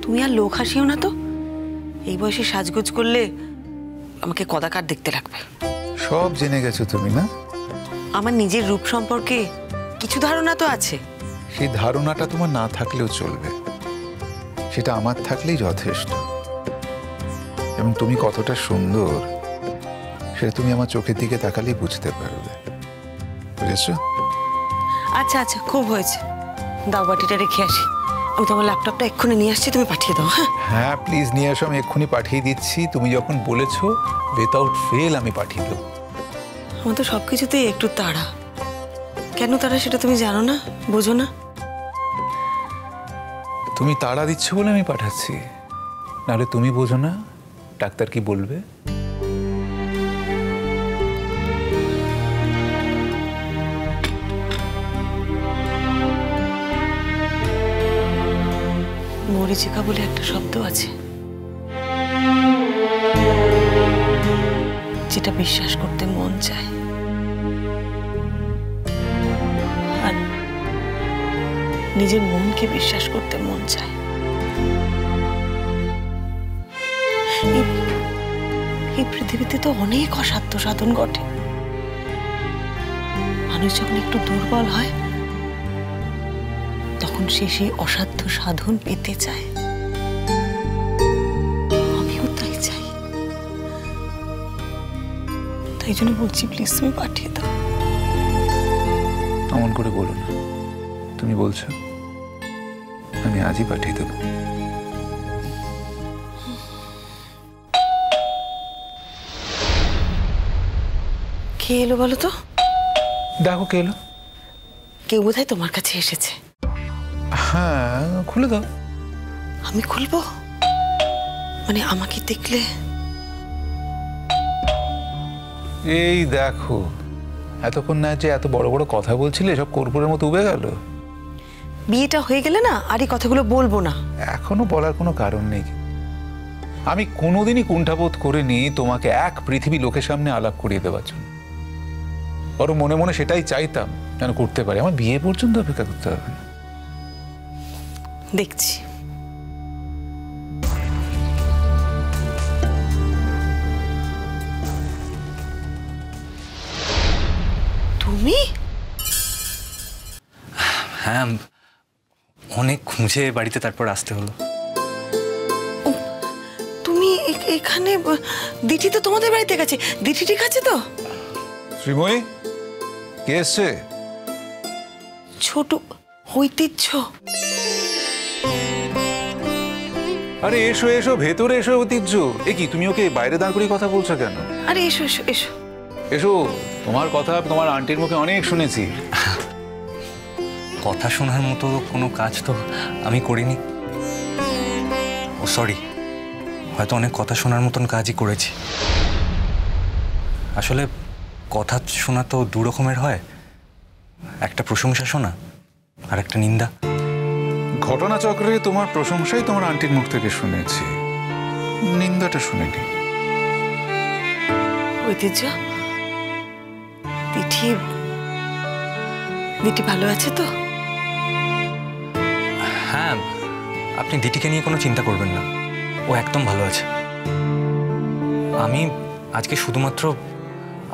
তুমি আর লোক হাসিও না তো। এই বয়সে সাজগোজ করলে আমাকে কদাকার দেখতে লাগবে। সব জেনে গেছো তুমি না? আমার নিজের রূপ সম্পর্কে কিছু ধারণা তো আছে। সেই ধারণাটা তোমার না থাকলেও চলবে, সেটা আমার থাকলেই যথেষ্ট। এবং তুমি কতটা সুন্দর সেটা তুমি আমার চোখের দিকে তাকালেই বুঝতে পারবে, বুঝেছো? আচ্ছা আচ্ছা, খুব হয়েছে, দাও বাটিটা রেখে আসি। আমি তোমার ল্যাপটপটা এক্ষুনি নিয়ে আসছি, তুমি পাঠিয়ে দাও। হ্যাঁ হ্যাঁ প্লিজ নিয়ে আসো, আমি এক্ষুনি পাঠিয়ে দিচ্ছি। তুমি যখন বলেছো উইদাউট ফেল আমি পাঠিয়ে দেবো। আমার তো সব কিছুতেই একটু তাড়া। কেন তাড়া সেটা তুমি জানো না, বোঝো না? তুমি তাড়া দিচ্ছ বলে আমি পাঠাচ্ছি, নাহলে তুমি বোঝো না ডাক্তার কি বলবে। মরিচিকা বলে একটা শব্দ আছে, যেটা বিশ্বাস করতে মন চায়, আর নিজের মনকে বিশ্বাস করতে মন চায়। এই পৃথিবীতে তো অনেক অসাধ্য সাধন ঘটে। মানুষ যখন একটু দুর্বল হয় তখন সে সেই অসাধ্য সাধন পেতে চায়। আমিও তাই চাই। তাই জন্য বলছি, প্লিজ তুমি পাঠিয়ে দাও। এমন করে বলো না, তুমি বলছো, আমি আজই পাঠিয়ে দেবো। কে এলো বলো তো? দেখো কে এলো। কেউ বোধহয় তোমার কাছে এসেছে। হ্যাঁ খুলে দাও। আমি খুলবো? মানে আমাকে দেখলে? এই দেখো, এতক্ষণ না যে এত বড় বড় কথা বলছিলে, সব কর্পূরের মতো উবে গেল। বিয়েটা হয়ে গেলে না আর এই কথাগুলো বলবো না। এখনো বলার কোনো কারণ নেই। আমি কোনোদিনই কুণ্ঠাবোধ করিনি তোমাকে এক পৃথিবী লোকের সামনে আলাপ করিয়ে দেওয়ার জন্য। বরং মনে মনে সেটাই চাইতাম যেন করতে পারি। আমার বিয়ে পর্যন্ত অপেক্ষা করতে হবে না। দেখছি। তুমি? হ্যাঁ, অনেক খুঁজে বাড়িতে তারপর আসতে হলো। তুমি এখানে? দিঠি তো তোমাদের বাড়িতে গেছে। দিঠি ঠিক আছে তো? শ্রীময়ী, কে এসছে? ছোট ঐতিহ্য। আরে এসো এসো, ভেতরে এসো ঐতিহ্য। এ কি, তুমি ওকে বাইরে দাঁড় করিয়ে কথা বলছো কেন? আরে এসো এসো এসো এসো, তোমার কথা তোমার আন্টির মুখে অনেক শুনেছি। কথা শোনার মতো কোনো কাজ তো আমি করিনি। ও সরি, হয়তো অনেক কথা শোনার মতন কাজই করেছি। আসলে কথা শোনা তো দু রকমের হয়, একটা প্রশংসা শোনা আর একটা নিন্দা। ঘটনাচক্রে তোমার প্রশংসাই তোমার আন্টির মুখ থেকে শুনেছি, নিন্দাটা শুনিনি। ঐতিহ্য, দিঠি দিঠি ভালো আছে তো? হ্যাঁ, আপনি দিটিকে নিয়ে কোনো চিন্তা করবেন না, ও একদম ভালো আছে। আমি আজকে শুধুমাত্র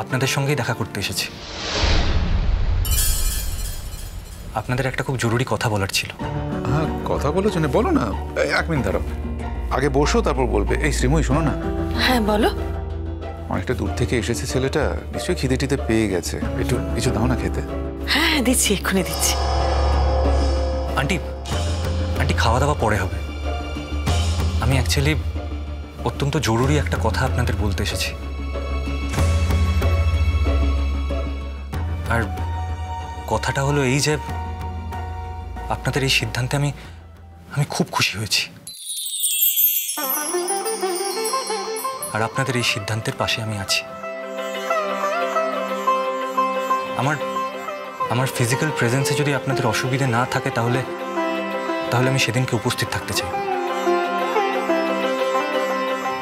আপনাদের সঙ্গেই দেখা করতে এসেছি। আপনাদের একটা খুব জরুরি কথা বলার ছিল। হ্যাঁ, কথা বলেছো না? বলো না। এক মিনিট দাঁড়াও, আগে বসো তারপর বলবে। এই শ্রীময়ী শোনো না। হ্যাঁ বলো। অনেকটা দূর থেকে এসেছে ছেলেটা, নিশ্চয়ই খিদে টিদে পেয়ে গেছে। একটু কিছু দাও না খেতে। হ্যাঁ হ্যাঁ দিচ্ছি, এক্ষুনি দিচ্ছি। আন্টি, আন্টি খাওয়া দাওয়া পরে হবে। আমি অ্যাকচুয়ালি অত্যন্ত জরুরি একটা কথা আপনাদের বলতে এসেছি। আর কথাটা হলো এই যে আপনাদের এই সিদ্ধান্তে আমি খুব খুশি হয়েছি। আর আপনাদের এই সিদ্ধান্তের পাশে আমি আছি। আমার ফিজিক্যাল প্রেজেন্সে যদি আপনাদের অসুবিধে না থাকে তাহলে আমি সেদিনকে উপস্থিত থাকতে চাই।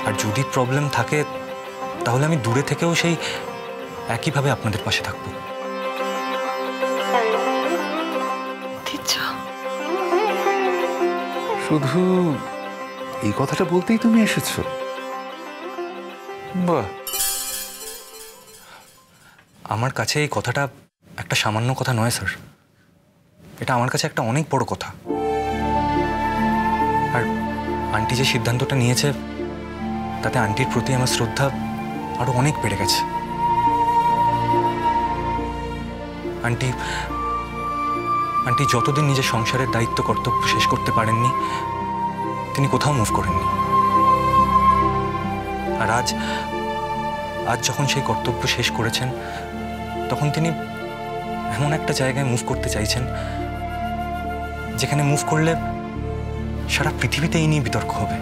আর যদি প্রবলেম থাকে তাহলে আমি দূরে থেকেও সেই একইভাবে আপনাদের পাশে থাকবো। শুধু এই কথাটা বলতেই তুমি এসেছো? বাহ। আমার কাছে এই কথাটা একটা সামান্য কথা নয় স্যার, এটা আমার কাছে একটা অনেক বড় কথা। আর আন্টি যে সিদ্ধান্তটা নিয়েছে তাতে আন্টির প্রতি আমার শ্রদ্ধা আরো অনেক বেড়ে গেছে। আন্টি আন্টি যতদিন নিজের সংসারের দায়িত্ব কর্তব্য শেষ করতে পারেননি তিনি কোথাও মুভ করেননি। আর আজ যখন সেই কর্তব্য শেষ করেছেন তখন তিনি এমন একটা জায়গায় মুভ করতে চাইছেন যেখানে মুভ করলে সারা পৃথিবীতে এই নিয়ে বিতর্ক হবে।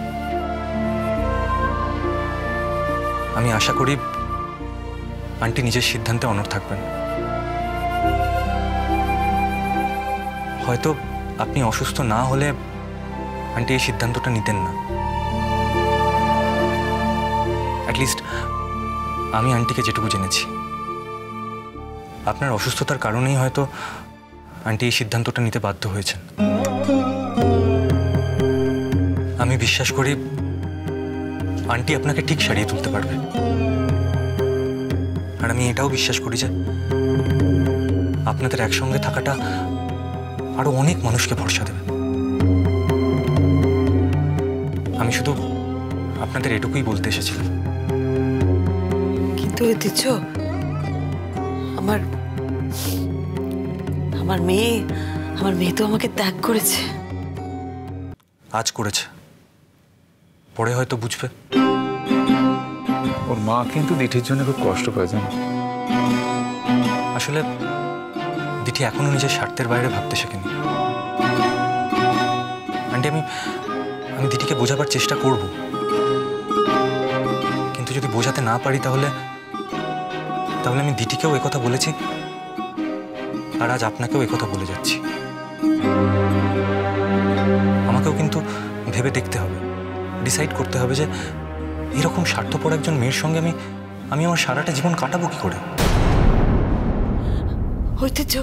আমি আশা করি আন্টি নিজের সিদ্ধান্তে অনড় থাকবেন। হয়তো আপনি অসুস্থ না হলে আন্টি এই সিদ্ধান্তটা নিতেন না। অ্যাটলিস্ট আমি আন্টিকে যেটুকু জেনেছি, আপনার অসুস্থতার কারণেই হয়তো আন্টি এই সিদ্ধান্তটা নিতে বাধ্য হয়েছেন। আমি বিশ্বাস করি আন্টি আপনাকে ঠিক সারিয়ে তুলতে পারবে। আর আমি এটাও বিশ্বাস করি যে আপনাদের একসঙ্গে থাকাটা আরো অনেক মানুষকে ভরসা দেবে। আমি শুধু আপনাদের এটুকুই বলতে এসেছিলাম। কিন্তু ঐতিহ্য, আমার মেয়ে তো আমাকে ত্যাগ করেছে। আজ করেছে, পরে হয়তো বুঝবে। ওর মা কিন্তু দিঠির জন্য খুব কষ্ট পায় জানো। আসলে দিঠি এখনো নিজের স্বার্থের বাইরে ভাবতে শেখেনি। আন্টি আমি দিঠিকে বোঝাবার চেষ্টা করব, কিন্তু যদি বোঝাতে না পারি তাহলে আমি দিঠিকেও একথা বলেছি আর আজ আপনাকেও একথা বলে যাচ্ছি। আমাকেও কিন্তু ভেবে দেখতে হবে, ডিসাইড করতে হবে যে এরকম স্বার্থপর একজন মেয়ের সঙ্গে আমি আমার সারাটা জীবন কাটাবো কি করে। ঐতিহ্য,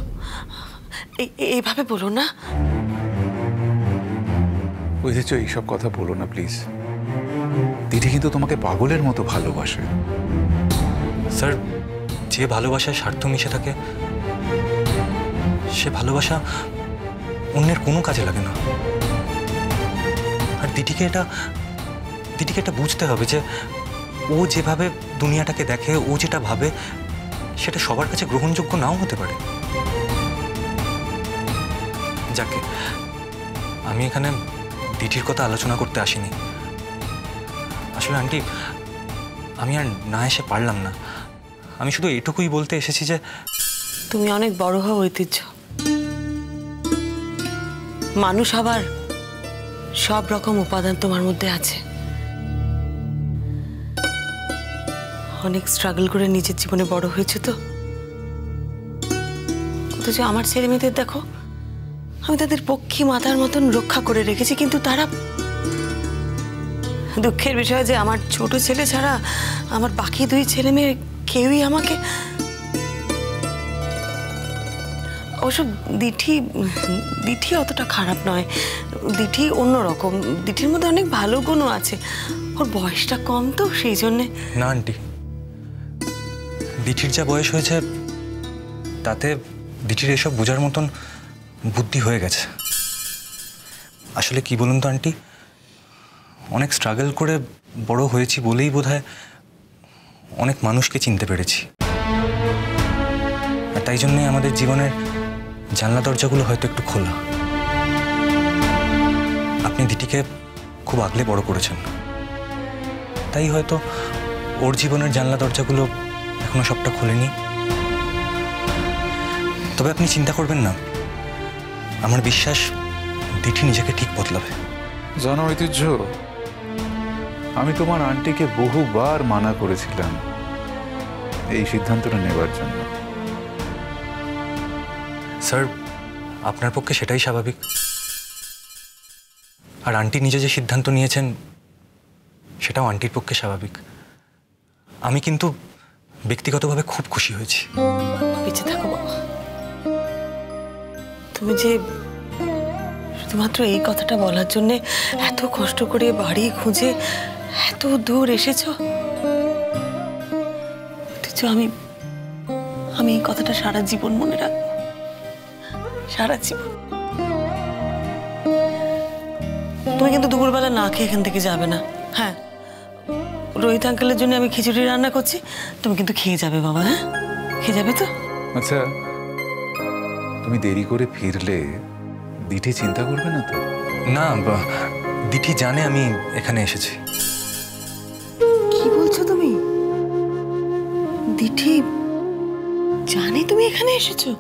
এইভাবে বলো না। বুঝেছ, এইসব কথা বলো না প্লিজ। দিদি কিন্তু তোমাকে পাগলের মতো ভালোবাসে। স্যার, যে ভালোবাসায় স্বার্থ মিশে থাকে সে ভালোবাসা অন্যের কোনো কাজে লাগে না। আর দিদিকে এটা বুঝতে হবে যে ও যেভাবে দুনিয়াটাকে দেখে, ও যেটা ভাবে সেটা সবার কাছে গ্রহণযোগ্য নাও হতে পারে। যাকে আমি এখানে দিদির কথা আলোচনা করতে আসিনি। আসলে আন্টি, আমি আর না এসে পারলাম না। আমি শুধু এটুকুই বলতে এসেছি যে তুমি অনেক বড় হও ঐতিহ্য। মানুষ আবার সব রকম উপাদান তোমার মধ্যে আছে। অনেক স্ট্রাগল করে নিজের জীবনে বড় হয়েছে তো। অথচ আমার ছেলে মেয়েদের দেখো, আমি তাদের পক্ষী মাতার মতন রক্ষা করে রেখেছি, কিন্তু তারা, দুঃখের বিষয় যে আমার ছোট ছেলে ছাড়া আমার বাকি দুই ছেলে মেয়ে কেউই আমাকে, অবশ্য দিঠি অতটা খারাপ নয়। দিঠি অন্যরকম, দিঠির মধ্যে অনেক ভালো গুণও আছে। ওর বয়সটা কম তো সেই জন্যে। না আন্টি, দিঠির যা বয়স হয়েছে তাতে দিঠির এসব বোঝার মতন বুদ্ধি হয়ে গেছে। আসলে কি বলুন তো আন্টি, অনেক স্ট্রাগল করে বড় হয়েছি বলেই বোধহয় অনেক মানুষকে চিনতে পেরেছি। আর তাই জন্যই আমাদের জীবনের জানলা দরজাগুলো হয়তো একটু খোলা। আপনি দিঠিকে খুব আগলে বড় করেছেন, তাই হয়তো ওর জীবনের জানলা দরজাগুলো এখনো সবটা খোলেনি। তবে আপনি চিন্তা করবেন না, আমার বিশ্বাস দিঠি নিজেকে ঠিক বদলাবে। জানো ঐতিহ্য, আমি তোমার আন্টিকে বহুবার মানা করেছিলাম এই সিদ্ধান্তটা নেবার জন্য। স্যার, আপনার পক্ষে সেটাই স্বাভাবিক। আর আন্টি নিজে যে সিদ্ধান্ত নিয়েছেন সেটাও আন্টির পক্ষে স্বাভাবিক। আমি কিন্তু ব্যক্তিগতভাবে খুব খুশি হয়েছি। বেঁচে থাকো বাবা। তুমি যে শুধুমাত্র এই কথাটা বলার জন্যে এত কষ্ট করে বাড়ি খুঁজে এত দূর এসেছো, অথচ আমি এই কথাটা সারা জীবন মনে রাখবো, সারা জীবন। তুমি কিন্তু দুপুরবেলা না খেয়ে এখান থেকে যাবে না। হ্যাঁ, রোহিত আঙ্কেলের জন্য আমি খিচুড়ি রান্না করছি, তুমি কিন্তু খেয়ে যাবে বাবা। হ্যাঁ, খেয়ে যাবে তো? আচ্ছা, তুমি দেরি করে ফিরলে দিঠি চিন্তা করবে না তো? না, দিঠি জানে আমি এখানে এসেছি। কি বলছো তুমি? দিঠি জানে তুমি এখানে এসেছো?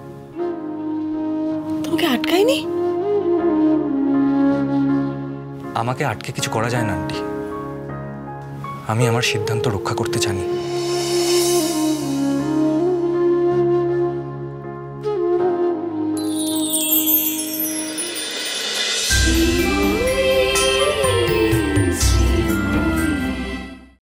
তোমাকে আটকায়নি? আমাকে আটকে কিছু করা যায় না আন্টি। আমি আমার সিদ্ধান্ত রক্ষা করতে জানি।